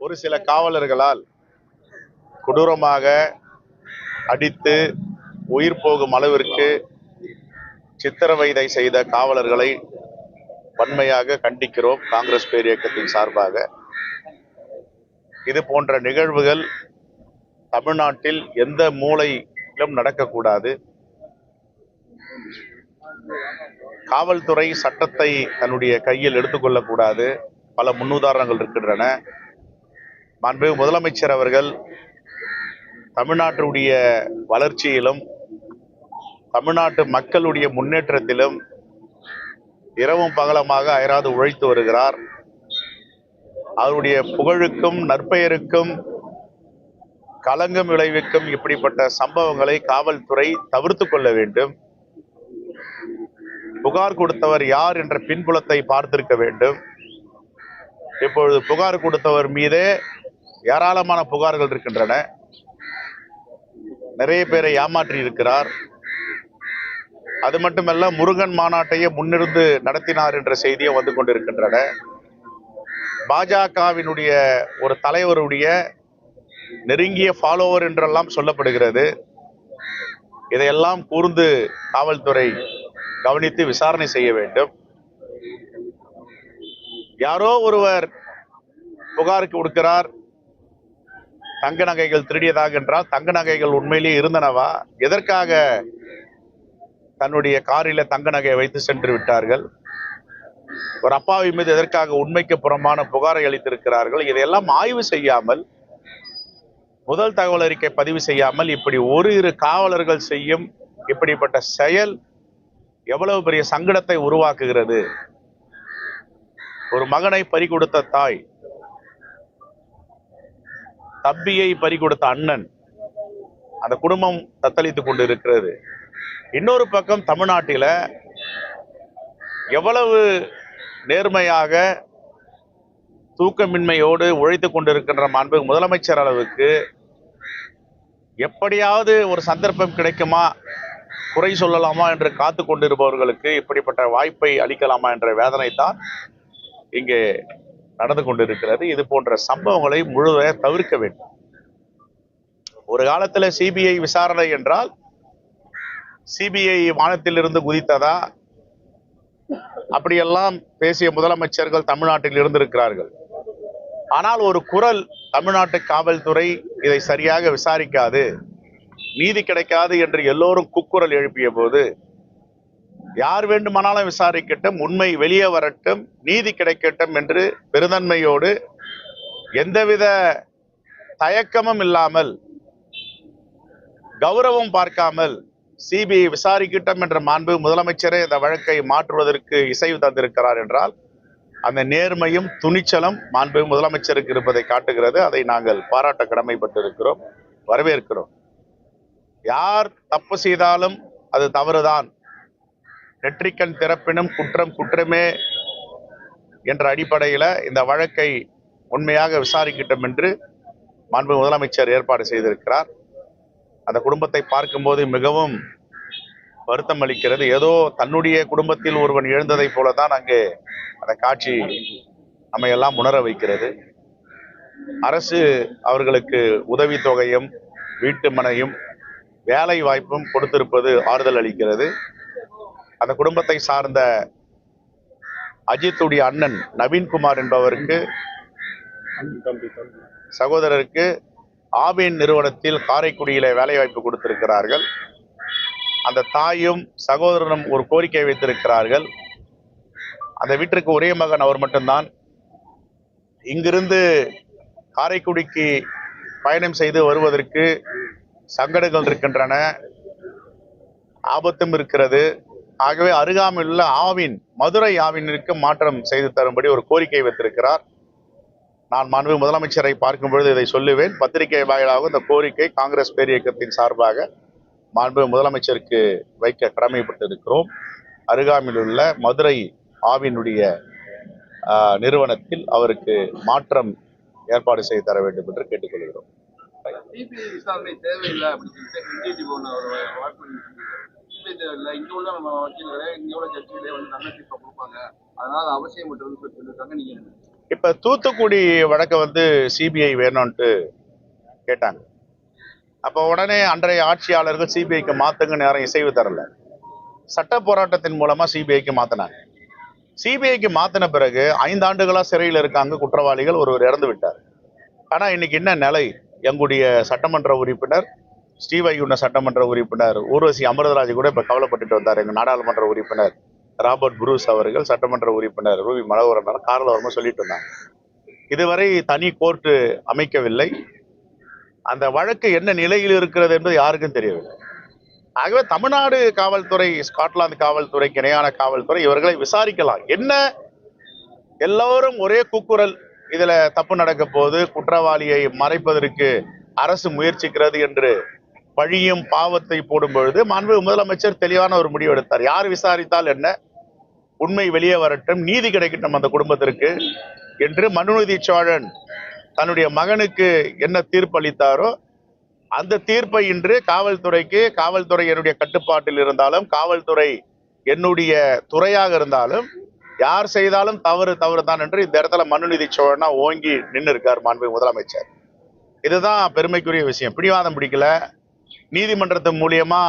ஒரு சில காவலர்களால் கொடூரமாக அடித்து உயிர் போகும் அளவிற்கு சித்திரவதை செய்த காவலர்களை வன்மையாக கண்டிக்கிறோம். காங்கிரஸ் பேரியக்கத்தின் சார்பாக இது போன்ற நிகழ்வுகள் தமிழ்நாட்டில் எந்த மூலையிலும் நடக்கக்கூடாது. காவல்துறை சட்டத்தை தன்னுடைய கையில் எடுத்துக்கொள்ளக்கூடாது. பல முன்னுதாரணங்கள் இருக்கின்றன. மாண்புமிகு முதலமைச்சர் அவர்கள் தமிழ்நாட்டுடைய வளர்ச்சியிலும் தமிழ்நாட்டு மக்களுடைய முன்னேற்றத்திலும் இரவும் பகலமாக அயராது உழைத்து வருகிறார். அவருடைய புகழுக்கும் நற்பெயருக்கும் களங்கம் விளைவிக்கும் இப்படிப்பட்ட சம்பவங்களை காவல்துறை தவிர்த்து கொள்ள வேண்டும். புகார் கொடுத்தவர் யார் என்ற பின்புலத்தை பார்த்திருக்க வேண்டும். இப்பொழுது புகார் கொடுத்தவர் மீதே ஏராளமான புகார்கள் இருக்கின்றன. நிறைய பேரை ஏமாற்றி இருக்கிறார். அது மட்டுமல்ல, முருகன் மாநாட்டையே முன்னிருந்து நடத்தினார் என்ற செய்தியும் வந்து கொண்டிருக்கின்றன. பாஜகவினுடைய ஒரு தலைவருடைய நெருங்கிய ஃபாலோவர் என்றெல்லாம் சொல்லப்படுகிறது. இதையெல்லாம் கூர்ந்து காவல்துறை கவனித்து விசாரணை செய்ய வேண்டும். யாரோ ஒருவர் புகாருக்கு கொடுக்கிறார், தங்க நகைகள் திருடியதாக என்றால் தங்க நகைகள் உண்மையிலேயே இருந்தனவா? எதற்காக தன்னுடைய காரில தங்க நகையை வைத்து சென்று விட்டார்கள்? ஒரு அப்பாவி மீது எதற்காக உண்மைக்கு புறம்பான புகாரை அளித்திருக்கிறார்கள்? இதையெல்லாம் ஆய்வு செய்யாமல், முதல் தகவல் அறிக்கை பதிவு செய்யாமல் இப்படி ஒரு இரு காவலர்கள் செய்யும் இப்படிப்பட்ட செயல் எவ்வளவு பெரிய சங்கடத்தை உருவாக்குகிறது. ஒரு மகனை பறிகொடுத்த தாய், தம்பியை பறிகொடுத்த அண்ணன், அந்த குடும்பம் தத்தளித்துக் கொண்டு இருக்கிறது. இன்னொரு பக்கம் தமிழ்நாட்டில எவ்வளவு நேர்மையாக தூக்கமின்மையோடு உழைத்துக் கொண்டிருக்கின்ற மாண்புமிகு முதலமைச்சர் அளவுக்கு எப்படியாவது ஒரு சந்தர்ப்பம் கிடைக்குமா, குறை சொல்லலாமா என்று காத்து கொண்டிருப்பவர்களுக்கு இப்படிப்பட்ட வாய்ப்பை அளிக்கலாமா என்ற வேதனை தான் இங்கே நடந்து கொண்டிருக்கிறது. இது போன்ற சம்பவங்களை முழுவதும் தவிர்க்க வேண்டும். ஒரு காலத்துல சிபிஐ விசாரணை என்றால் சிபிஐ வானத்திலிருந்து குதித்ததா அப்படியெல்லாம் பேசிய முதலமைச்சர்கள் தமிழ்நாட்டில் இருந்திருக்கிறார்கள். ஆனால் ஒரு குரல், தமிழ்நாட்டு காவல்துறை இதை சரியாக விசாரிக்காது, நீதி கிடைக்காது என்று எல்லோரும் குக்குரல் எழுப்பிய போது, யார் வேண்டுமானாலும் விசாரிக்கட்டும், உண்மை வெளியே வரட்டும், நீதி கிடைக்கட்டும் என்று பெருந்தன்மையோடு எந்தவித தயக்கமும் இல்லாமல், கௌரவம் பார்க்காமல் சிபிஐ விசாரிக்கட்டும் என்ற மாண்பு முதலமைச்சரே இந்த வழக்கை மாற்றுவதற்கு இசைவு தந்திருக்கிறார் என்றால் அந்த நேர்மையும் துணிச்சலும் மாண்பு முதலமைச்சருக்கு இருப்பதை காட்டுகிறது. அதை நாங்கள் பாராட்ட கடமைப்பட்டிருக்கிறோம், வரவேற்கிறோம். யார் தப்பு செய்தாலும் அது தவறுதான், நெற்றிக்கண் திறப்பினும் குற்றம் குற்றமே என்ற அடிப்படையில் இந்த வழக்கை உண்மையாக விசாரிக்கட்டும் என்று மாண்பு முதலமைச்சர் ஏற்பாடு செய்திருக்கிறார். அந்த குடும்பத்தை பார்க்கும்போது மிகவும் வருத்தம் அளிக்கிறது. ஏதோ தன்னுடைய குடும்பத்தில் ஒருவன் எழுந்ததை போலதான் அங்கே அந்த காட்சி நம்மை எல்லாம் உணர வைக்கிறது. அரசு அவர்களுக்கு உதவித்தொகையும் வீட்டு மனையும் வேலை வாய்ப்பும் கொடுத்திருப்பது ஆறுதல் அளிக்கிறது. அந்த குடும்பத்தை சார்ந்த அஜித்துடைய அண்ணன் நவீன்குமார் என்பவருக்கு, சகோதரருக்கு ஆவின் நிறுவனத்தில் காரைக்குடியில வேலை வாய்ப்பு கொடுத்திருக்கிறார்கள். அந்த தாயும் சகோதரனும் ஒரு கோரிக்கை வைத்திருக்கிறார்கள். அந்த வீட்டிற்கு ஒரே மகன் அவர் மட்டும்தான். இங்கிருந்து காரைக்குடிக்கு பயணம் செய்து வருவதற்கு சங்கடங்கள் இருக்கின்றன, ஆபத்தும் இருக்கிறது. ஆகவே அருகாமையில் உள்ள ஆவின், மதுரை ஆவினிற்கு மாற்றம் செய்து தரும்படி ஒரு கோரிக்கை வைத்திருக்கிறார். நான் மாண்பு முதலமைச்சரை பார்க்கும் பொழுது இதை சொல்லுவேன். பத்திரிகை வாயிலாக இந்த கோரிக்கை காங்கிரஸ் பேரியக்கத்தின் சார்பாக மாண்பு முதலமைச்சருக்கு வைக்க கடமைப்பட்டிருக்கிறோம். அருகாமையில் உள்ள மதுரை ஆவினுடைய நிறுவனத்தில் அவருக்கு மாற்றம் ஏற்பாடு செய்து தர வேண்டும் என்று கேட்டுக்கொள்கிறோம். விசாரணை தேவையில்லை அப்படின்னு இங்க உள்ள வக்கீல்களே, இங்க உள்ள ஜட்ஜிகளே வந்து நல்ல தீர்ப்பை கொடுப்பாங்க, அதனால அவசியம் சொல்லியிருக்காங்க. நீங்க இப்ப தூத்துக்குடி வழக்க வந்து சிபிஐ வேணும்ட்டு கேட்டாங்க. அப்ப உடனே அன்றைய ஆட்சியாளர்கள் சிபிஐக்கு மாத்துங்கன்னு யாரும் இசைவு தரல. சட்ட போராட்டத்தின் மூலமா சிபிஐக்கு மாத்தினாங்க. சிபிஐக்கு மாத்தின பிறகு 5 ஆண்டுகளா சிறையில் இருக்காங்க குற்றவாளிகள், ஒருவர் இறந்து விட்டார். ஆனா இன்னைக்கு என்ன நிலை? எங்களுடைய சட்டமன்ற உறுப்பினர் ஸ்ரீவைகுண்ட சட்டமன்ற உறுப்பினர் ஊர்வசி அமிர்தராஜ் கூட இப்ப கவலைப்பட்டுட்டு வந்தார். எங்க நாடாளுமன்ற உறுப்பினர் ராபர்ட் புரூஸ் அவர்கள், சட்டமன்ற உறுப்பினர் ரூபி மனோகரன் கார்ல வரும்போது சொல்லிட்டு இருந்தாங்க, இதுவரை தனி கோர்ட்டு அமைக்கவில்லை, அந்த வழக்கு என்ன நிலையில் இருக்கிறது என்பது யாருக்கும் தெரியவில்லை. ஆகவே தமிழ்நாடு காவல்துறை, ஸ்காட்லாந்து காவல்துறைக்கு இணையான காவல்துறை இவர்களை விசாரிக்கலாம். என்ன எல்லோரும் ஒரே கூக்குரல், இதுல தப்பு நடக்க போது, குற்றவாளியை மறைப்பதற்கு அரசு முயற்சிக்கிறது என்று பழியும் பாவத்தை போடும் பொழுது மாண்புமிகு முதலமைச்சர் தெளிவான ஒரு முடிவு எடுத்தார். யார் விசாரித்தால் என்ன, உண்மை வெளியே வரட்டும், நீதி கிடைக்கட்டும் அந்த குடும்பத்திற்கு என்று மனுநீதி சோழன் தன்னுடைய மகனுக்கு என்ன தீர்ப்பு அளித்தாரோ அந்த தீர்ப்பை இன்று காவல்துறைக்கு, காவல்துறை என்னுடைய கட்டுப்பாட்டில் இருந்தாலும், காவல்துறை என்னுடைய துறையாக இருந்தாலும், யார் செய்தாலும் தவறு தவறு தான் என்று இந்த இடத்துல மனுநீதி சோழனா ஓங்கி நின்று இருக்கார் மாண்புமிகு முதலமைச்சர். இதுதான் பெருமைக்குரிய விஷயம். பிடிவாதம் பிடிக்கல, நீதிமன்றத்தின் மூலியமா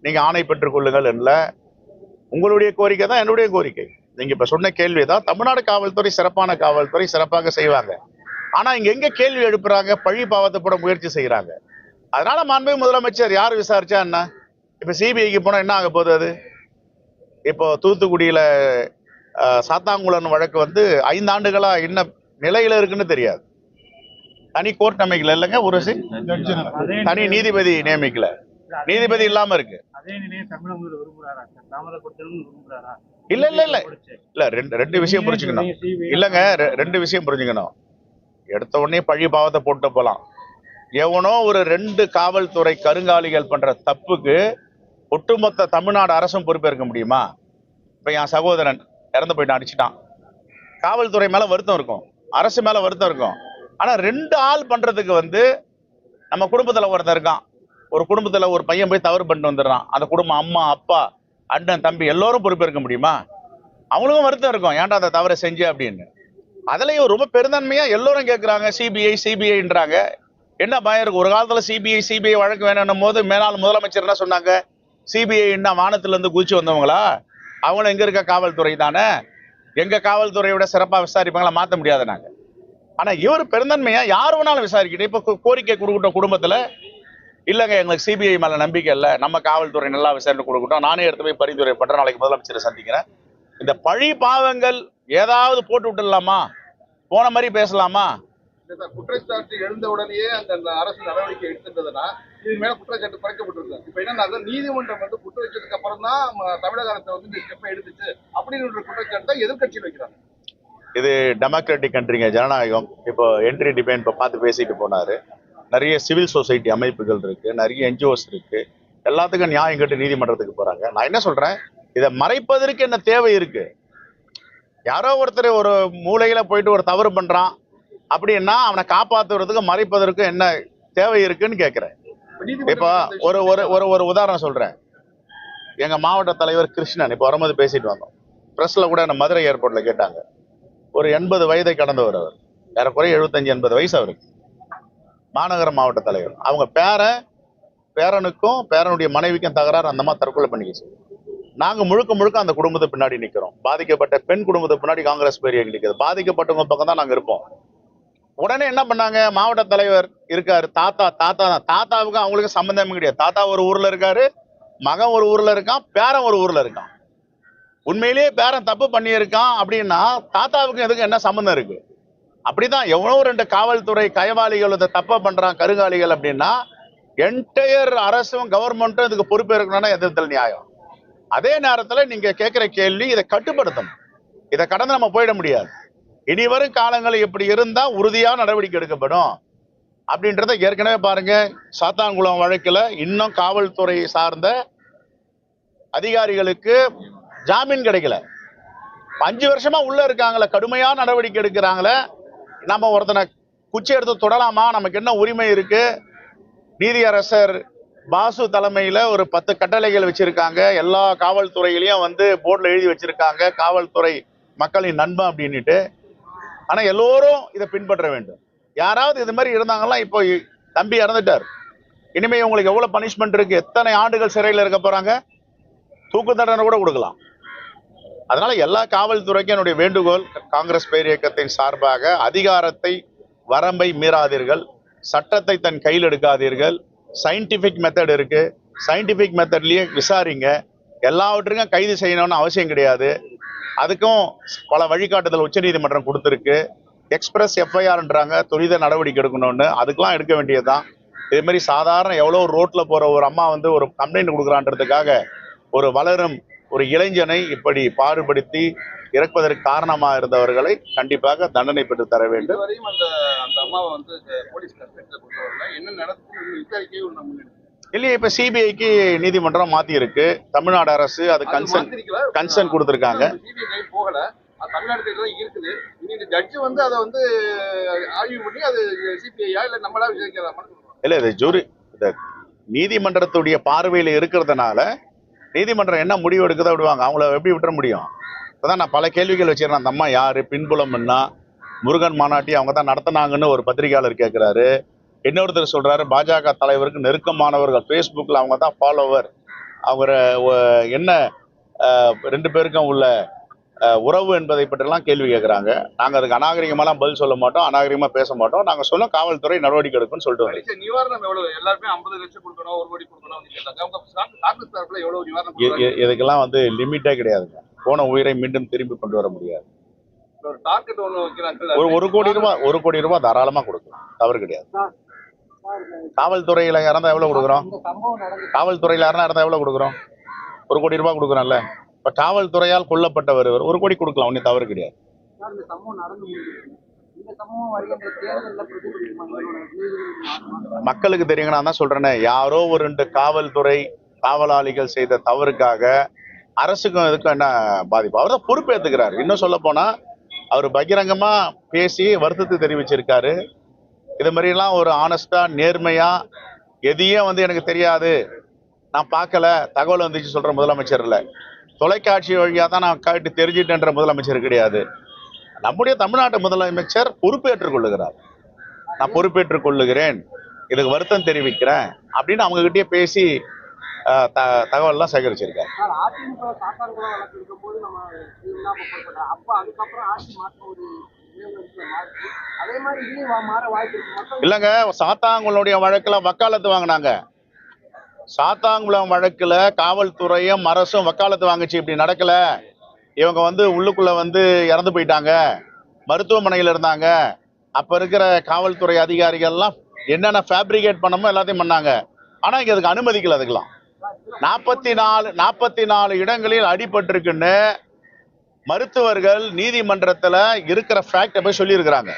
நீங்க ஆணை பெற்றுக் கொள்ளுங்கள் இல்ல, உங்களுடைய கோரிக்கை தான் என்னுடைய கோரிக்கை. நீங்க இப்ப சொன்ன கேள்விதான். தமிழ்நாடு காவல்துறை சிறப்பான காவல்துறை, சிறப்பாக செய்வாங்க. ஆனா இங்க எங்க கேள்வி எழுப்புறாங்க, பழி பாவத்தை போட முயற்சி செய்யறாங்க. அதனால மாண்புமிகு முதலமைச்சர் யார் விசாரிச்சா என்ன, இப்ப சிபிஐக்கு போனா என்ன ஆக போகுது? அது இப்போ தூத்துக்குடியில சாத்தாங்குளம் வழக்கு வந்து 5 ஆண்டுகளா என்ன நிலையில இருக்குன்னு தெரியாது. தனி கோர்ட் அமைக்கல இல்லைங்க, ஒரு தனி நீதிபதி நியமிக்கல, நீதிபதி இல்லாம இருக்கு. இல்ல இல்ல இல்ல இல்ல ரெண்டு விஷயம் புரிஞ்சுக்கணும். இல்லங்க, 2 விஷயம் புரிஞ்சுக்கணும். எடுத்த உடனே பழி பாவத்தை போட்டு போலாம். எவனோ ஒரு 2 காவல்துறை கருங்காலிகள் பண்ற தப்புக்கு ஒட்டுமொத்த தமிழ்நாடு அரசும் பொறுப்பேற்க முடியுமா? இப்ப என் சகோதரன் இறந்து போயிட்டு அடிச்சுட்டான், காவல்துறை மேல வருத்தம் இருக்கும், அரசு மேல வருத்தம் இருக்கும். ஆனா 2 ஆள் பண்றதுக்கு வந்து நம்ம குடும்பத்துல ஒருத்தர் இருக்கான், ஒரு குடும்பத்துல ஒரு பையன் போய் தவறு பண்ணிட்டு வந்துடுறான், அந்த குடும்பம் அம்மா அப்பா அண்ணன் தம்பி எல்லோரும் பொறுப்பேற்க முடியுமா? அவங்களுக்கும் வருத்தம் இருக்கும், ஏன்டா அந்த தவறை செஞ்சு அப்படின்னு. அதுலயும் ரொம்ப பெருந்தன்மையா எல்லோரும் கேட்கிறாங்க சிபிஐ சிபிஐன்றாங்க. என்ன பயம் இருக்கு? ஒரு காலத்துல சிபிஐ வழக்கு வேணும் போது மேலாள் முதலமைச்சர் என்ன சொன்னாங்க, சிபிஐ வானத்துல இருந்து குதிச்சு வந்தவங்களா, அவங்களும் எங்க இருக்க காவல்துறை தானே, எங்க காவல்துறையோட சிறப்பா விசாரிப்பாங்களா, மாத்த முடியாது நாங்க. ஆனா இவர் பெருந்தன்மையா யார் வேணாலும் விசாரிக்கிட்டு, இப்ப கோரிக்கை கொடுக்கிட்ட குடும்பத்துல இல்லங்க எங்களுக்கு சிபிஐ மேல நம்பிக்கை இல்ல, நம்ம காவல்துறை நல்லா விசாரணை கொடுக்கட்டும், நானே எடுத்து போய் பரிந்துரை பண்றேன், நாளைக்கு முதலமைச்சரை சந்திக்கிறேன். இந்த பழி பாவங்கள் ஏதாவது போட்டு விட்டுடலாமா, போன மாதிரி பேசலாமா? குற்றச்சாட்டு எழுந்த உடனேயே அந்த அரசு நடவடிக்கை எடுத்துட்டதுன்னா இது மேல குற்றச்சாட்டு குறைக்கப்பட்டிருக்கு. இப்ப என்ன நீதிமன்றம் வந்து குற்ற வச்சதுக்கு அப்புறம் தான் தமிழக அரசு வந்து இந்த ஸ்டெப்பை எடுத்துச்சு அப்படின்னு ஒரு குற்றச்சாட்டை எதிர்கட்சியில் வைக்கிறாங்க. இது டெமோக்ராட்டிக் கண்ட்ரிங்க, ஜனநாயகம். இப்போ என்ட்ரி டிபேன் இப்போ பார்த்து பேசிட்டு போனாரு. நிறைய சிவில் சொசைட்டி அமைப்புகள் இருக்கு, நிறைய என்ஜிஓஸ் இருக்கு, எல்லாத்துக்கும் நியாயம் கேட்டு நீதிமன்றத்துக்கு போறாங்க. நான் என்ன சொல்றேன், இதை மறைப்பதற்கு என்ன தேவை இருக்கு? யாரோ ஒருத்தர் ஒரு மூலையில போயிட்டு ஒரு தவறு பண்றான் அப்படின்னா அவனை காப்பாத்துறதுக்கு மறைப்பதற்கு என்ன தேவை இருக்குன்னு கேட்கிறேன். இப்போ ஒரு ஒரு ஒரு ஒரு உதாரணம் சொல்றேன். எங்க மாவட்ட தலைவர் கிருஷ்ணன் இப்போ வரும்போது பேசிட்டு வந்தோம், பிரஸ்ல கூட என்ன மதுரை ஏர்போர்ட்ல கேட்டாங்க. ஒரு 80 வயதை கடந்தவர் அவர், ஏறக்குறைய 75-80 வயசு அவருக்கு, மாநகர மாவட்ட தலைவர். அவங்க பேரனுக்கும் பேரனுடைய மனைவிக்கும் தகராறு, அந்த மாதிரி தற்கொலை பண்ணிக்கிச்சு. நாங்க முழுக்க அந்த குடும்பத்தை பின்னாடி நிக்கிறோம். பாதிக்கப்பட்ட பெண் குடும்பத்தை பின்னாடி காங்கிரஸ் பேர் நிற்கிறது, பாதிக்கப்பட்டவங்க பக்கம் தான் நாங்க இருப்போம். உடனே என்ன பண்ணாங்க, மாவட்ட தலைவர் இருக்காரு, தாத்தாவுக்கு அவங்களுக்கு சம்பந்தமே கிடையாது. தாத்தா ஒரு ஊர்ல இருக்காரு, மகன் ஒரு ஊர்ல இருக்கான், பேரன் ஒரு ஊர்ல இருக்கான். உண்மையிலேயே பேரன் தப்பு பண்ணியிருக்கான் அப்படின்னா தாத்தாவுக்கு எதுக்கு என்ன சம்பந்தம் இருக்கு? அப்படிதான் எவ்வளோ 2 காவல்துறை கயவாளிகள் தப்ப பண்றான், கருங்காலிகள் அப்படின்னா என்டையர் அரசும் கவர்மெண்ட்டும் இதுக்கு பொறுப்பு இருக்கணும்னா எதிர்த்தல் நியாயம். அதே நேரத்துல நீங்க கேட்கிற கேள்வி, இதை கட்டுப்படுத்தணும், இதை கடந்து நம்ம போயிட முடியாது. இனி வரும் காலங்களில் எப்படி இருந்தா உறுதியான நடவடிக்கை எடுக்கப்படும் அப்படின்றத ஏற்கனவே பாருங்க. சாத்தான்குளம் வழக்குல இன்னும் காவல்துறை சார்ந்த அதிகாரிகளுக்கு ஜாமீன் கிடைக்கல, 5 வருஷமா உள்ள இருக்காங்களே, கடுமையான நடவடிக்கை எடுக்கிறாங்களே. நம்ம ஒருத்தனை குச்சி எடுத்து தொடலாமா? நமக்கு என்ன உரிமை இருக்கு? நீதியரசர் பாசு தலைமையில ஒரு 10 கட்டளைகள் வச்சிருக்காங்க, எல்லா காவல்துறையிலையும் வந்து போர்டில் எழுதி வச்சிருக்காங்க, காவல்துறை மக்களின் நண்பன் அப்படின்னுட்டு. ஆனா எல்லோரும் இதை பின்பற்ற வேண்டும். யாராவது இது மாதிரி இருந்தாங்கன்னா, இப்போ தம்பி இறந்துட்டார், இனிமே உங்களுக்கு எவ்வளவு பனிஷ்மெண்ட் இருக்கு, எத்தனை ஆண்டுகள் சிறையில் இருக்க போறாங்க, தூக்கு தண்டனை கூட கொடுக்கலாம். அதனால எல்லா காவல்துறைக்கும் என்னுடைய வேண்டுகோள், காங்கிரஸ் பேர் இயக்கத்தின் சார்பாக அதிகாரத்தை வரம்பை மீறாதீர்கள், சட்டத்தை தன் கையில் எடுக்காதீர்கள். சயின்டிபிக் மெத்தட் இருக்கு, சயின்டிபிக் மெத்தட்லயே விசாரிங்க. எல்லாவற்றுக்கும் கைது செய்யணும்னு அவசியம் கிடையாது. அதுக்கும் பல வழிகாட்டுதல் உச்சநீதிமன்றம் கொடுத்துருக்கு. எக்ஸ்பிரஸ் எஃப்ஐஆர்ன்றாங்க, துரித நடவடிக்கை எடுக்கணும்னு, அதுக்கெல்லாம் எடுக்க வேண்டியதுதான். இதே மாதிரி சாதாரண எவ்வளோ ரோட்ல போற ஒரு அம்மா வந்து ஒரு கம்ப்ளைண்ட் கொடுக்குறான்றதுக்காக ஒரு வளரும் ஒரு இளைஞனை இப்படி பாடுபடுத்தி இறக்குவதற்கு காரணமாக இருந்தவர்களை கண்டிப்பாக தண்டனை பெற்று தர வேண்டும். இதுவரையும் அந்த அந்த அம்மாவை வந்து போலீஸ் கஸ்டடியில் கொண்டு வரல, என்ன நடக்குது விசாரிக்கவே நம்ம இல்லையே. இப்ப சிபிஐக்கு நீதிமன்றம் மாத்தி இருக்கு, தமிழ்நாடு அரசு அது கன்சர்ன் கொடுத்திருக்காங்க. சிபிஐ போகல, தமிழ்நாடு தான் இருக்குது. இந்த ஜட்ஜ் வந்து அதை வந்து ஆய்வு பண்ணி அது சிபிஐயா இல்ல நம்மளா விசாரிக்கிறதா? இல்ல, இது ஜூரி நீதிமன்றத்துடைய பார்வையில இருக்கிறதுனால நீதிமன்றம் என்ன முடிவு எடுக்குதோ விடுவாங்க. அவங்கள எப்படி விட்டுற முடியும்? இப்பதான் நான் பல கேள்விகள் வச்சிருக்கேன். அந்த அம்மா யாரு, பின்புலம் என்ன, முருகன் மாநாட்டி அவங்க தான் நடத்தினாங்கன்னு ஒரு பத்திரிகையாளர் கேட்கிறாரு. இன்னொருத்தர் சொல்றாரு பாஜக தலைவருக்கு நெருக்கமானவர்கள், பேஸ்புக்ல அவங்க தான் ஃபாலோவர், அவங்க என்ன ரெண்டு பேருக்கும் உள்ள உறவு என்பதை பற்றிலாம் கேள்வி கேட்கறாங்க. நாங்க அதுக்கு அநாகரிகமாலாம் பதில் சொல்ல மாட்டோம், அநாகரிகமா பேச மாட்டோம். நாங்க சொல்ல காவல்துறை நடவடிக்கை எடுக்கும்னு சொல்லிட்டு வரோம். நிவாரணம் எவ்வளவு? எல்லாருமே 50 லட்சம் கொடுக்கணும், 1 கோடி கொடுக்கணும். இதுக்கெல்லாம் வந்து லிமிட்டே கிடையாதுங்க. போன உயிரை மீண்டும் திரும்பி கொண்டு வர முடியாது. ஒரு கோடி ரூபாய் தாராளமா கொடுக்கலாம், தவறு கிடையாது. காவல்துறையில இறந்தா எவ்வளவு கொடுக்குறோம்? காவல்துறையில இறந்தா எவ்வளவு கொடுக்குறோம்? 1 கோடி ரூபாய் கொடுக்குறோம்ல. இப்ப காவல்துறையால் கொல்லப்பட்டவர் 1 கோடி கொடுக்கலாம், ஒன்னும் தவறு கிடையாது. மக்களுக்கு தெரியுங்க, நான் தான் சொல்றேனே, யாரோ ஒரு 2 காவல்துறை காவலாளிகள் செய்த தவறுக்காக அரசுக்கும் இதுக்கும் என்ன பாதிப்பு? அவர் தான் பொறுப்பேற்றுக்கிறார். இன்னும் சொல்ல போனா அவர் பகிரங்கமா பேசி வருத்தத்தை தெரிவிச்சிருக்காரு. இது மாதிரிலாம் ஒரு ஆனஸ்டா நேர்மையா எதையும் வந்து எனக்கு தெரியாது, நான் பார்க்கல, தகவல் வந்துச்சு சொல்ற முதலமைச்சர் இல்ல. தொலைக்காட்சி வழியா தான் நான் கேட்டு தெரிஞ்சிட்டேன்ற முதலமைச்சர் கிடையாது. நம்முடைய தமிழ்நாட்டு முதலமைச்சர் பொறுப்பேற்றுக் கொள்ளுகிறார். நான் பொறுப்பேற்றுக் கொள்ளுகிறேன், இதுக்கு வருத்தம் தெரிவிக்கிறேன் அப்படின்னு அவங்க கிட்டயே பேசி தகவல் எல்லாம் சேகரிச்சிருக்காரு. இல்லங்க, சாத்தாங்குளோடைய வழக்குல வக்காலத்து வாங்கினாங்க. சாத்தாங்குளம் வழக்குல காவல்துறையும் அரசும் வக்காலத்து வாங்குச்சு. இப்படி நடக்கல, இவங்க வந்து உள்ளுக்குள்ள வந்து இறந்து போயிட்டாங்க, மருத்துவமனையில் இருந்தாங்க, அப்ப இருக்கிற காவல்துறை அதிகாரிகள் எல்லாம் என்னென்ன ஃபேப்ரிகேட் பண்ணமோ எல்லாத்தையும் பண்ணாங்க. ஆனா இங்க அதுக்கு அனுமதிக்கல. அதுக்கெல்லாம் 44 இடங்களில் அடிபட்டிருக்குன்னு மருத்துவர்கள் நீதிமன்றத்துல இருக்கிற ஃபேக்ட போய் சொல்லி இருக்கிறாங்க.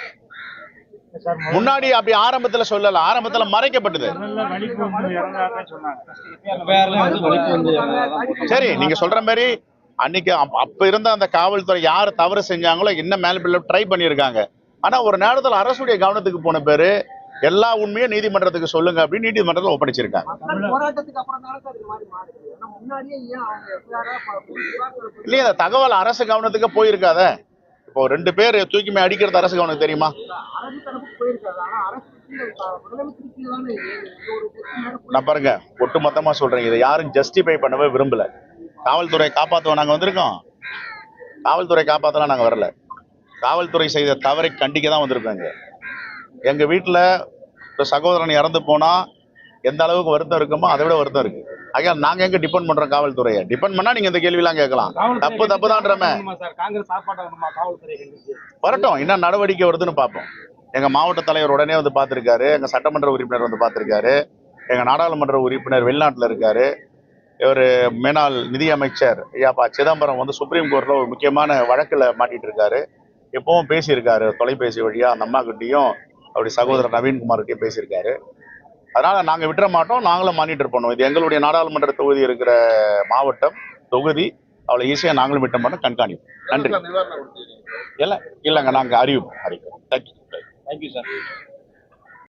முன்னாடி அப்படி ஆரம்பத்துல சொல்லல, ஆரம்பத்துல மறைக்கப்பட்டது. சரி, நீங்க சொல்ற மாதிரி அன்னைக்கு அப்ப இருந்த அந்த காவல்துறை யாரு தவறு செஞ்சாங்களோ என்ன மேல ட்ரை பண்ணிருக்காங்க. ஆனா ஒரு நேரத்துல அரசுடைய கவனத்துக்கு போன பேரு எல்லா உண்மையும் நீதிமன்றத்துக்கு சொல்லுங்க அப்படின்னு நீதிமன்றத்தில் ஒப்படைச்சிருக்காங்க. இல்லையா, அந்த தகவல் அரசு கவனத்துக்கு போயிருக்காத. இப்போ 2 பேர் தூக்கிமே அடிக்கிறது அரசு கவனத்துக்கு தெரியுமா? நான் பாருங்க, ஒட்டுமொத்தமா சொல்றேன், இதை யாரும் ஜஸ்டிஃபை பண்ணவே விரும்பல. காவல்துறை காப்பாற்றுவோம் நாங்க வந்திருக்கோம், காவல்துறை காப்பாற்றலாம் நாங்க வரல. காவல்துறை செய்த தவறை கண்டிக்க தான் வந்திருக்காங்க. எங்க வீட்டுல சகோதரன் இறந்து போனா எந்த அளவுக்கு வருத்தம் இருக்குமோ அதை விட வருத்தம் இருக்கு. ஆக நாங்க எங்க டிபெண்ட் பண்றோம் காவல்துறையை? டிபெண்ட் பண்ணா நீங்க இந்த கேள்வி எல்லாம் கேட்கலாம். தப்பு தான்றமே. வரட்டும், என்ன நடவடிக்கை வருதுன்னு பார்ப்போம். எங்க மாவட்ட தலைவர் உடனே வந்து பார்த்திருக்காரு, எங்க சட்டமன்ற உறுப்பினர் வந்து பார்த்திருக்காரு, எங்க நாடாளுமன்ற உறுப்பினர் வெளிநாட்டுல இருக்காரு, ஒரு மேனாள் நிதியமைச்சர் ஐயாப்பா சிதம்பரம் வந்து சுப்ரீம் கோர்ட்ல ஒரு முக்கியமான வழக்குல மாட்டிட்டு இருக்காரு. எப்பவும் பேசியிருக்காரு தொலைபேசி வழியா, அந்த அம்மா கிட்டையும் அவருடைய சகோதரர் நவீன்குமார் கிட்டே பேசியிருக்காரு. அதனால நாங்க விட்டுற மாட்டோம், நாங்களும் மானிட்டர் பண்ணுவோம். இது எங்களுடைய நாடாளுமன்ற தொகுதி இருக்கிற மாவட்டம் தொகுதி, அவளை ஈஸியா நாங்களும் விட்ட மாட்டோம், கண்காணிப்போம். நன்றி. இல்லைங்க, நாங்க அறிவிப்போம். Thank you sir.